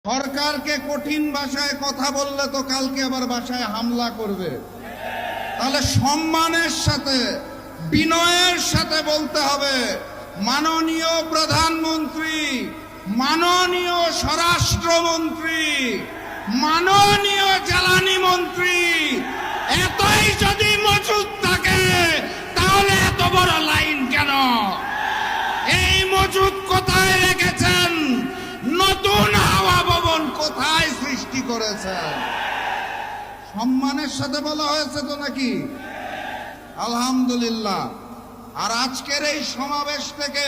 সরকারকে কঠিন ভাষায় কথা বললে তো কালকে আবার বাসায় হামলা করবে। তাহলে সম্মানের সাথে বিনয়ের সাথে বলতে হবে, মাননীয় প্রধানমন্ত্রী, মাননীয় স্বরাষ্ট্রমন্ত্রী, মাননীয় জ্বালানি মন্ত্রী, এতই যদি মজুদ থাকে তাহলে এত বড় লাইন কেন? এই মজুদ কোথায় রেখেছেন? নতুন হাওয়া ভবন কোথায় সৃষ্টি করেছেন? সম্মানের সাথে বলা হয়েছে তো নাকি? আলহামদুলিল্লাহ। আর আজকের এই সমাবেশ থেকে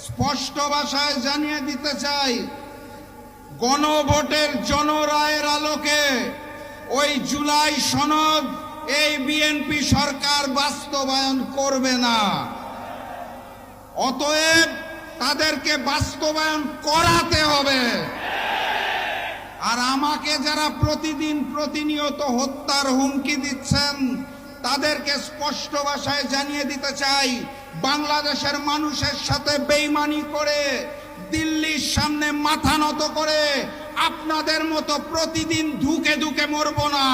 স্পষ্ট ভাষায় জানিয়ে দিতে চাই, গণভোটের জনরায়ের আলোকে ওই জুলাই সনদ এই বিএনপি সরকার বাস্তবায়ন করবে না। অতএব তাদেরকে বাস্তবায়ন করাতে হবে। আর আমাকে যারা প্রতিদিন প্রতিনিয়ত হত্যার হুমকি দিচ্ছেন তাদেরকে স্পষ্ট ভাষায় জানিয়ে দিতে চাই, বাংলাদেশের মানুষের সাথে বেইমানি করে দিল্লির সামনে মাথা নত করে আপনাদের মতো প্রতিদিন ধুকে ধুকে মরব না।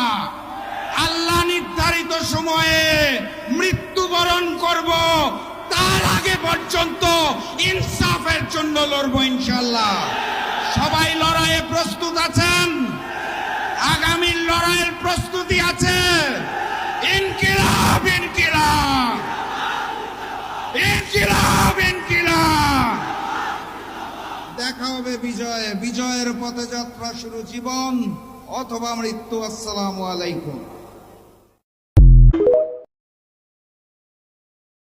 আল্লাহ নির্ধারিত সময়ে মৃত্যুবরণ করব, তার আগে পর্যন্ত ইনসাফের জন্য লড়ব ইনশাআল্লাহ। সবাই লড়াইয়ে প্রস্তুত আছেন? আগামী লড়াইয়ের প্রস্তুতি আছে? ইনকিলাব ইনকিলাব ইনকিলাব ইনকিলাব। দেখা হবে বিজয়ে। বিজয়ের পথে যাত্রা শুরু জীবন অথবা মৃত্যু। আসসালামু আলাইকুম।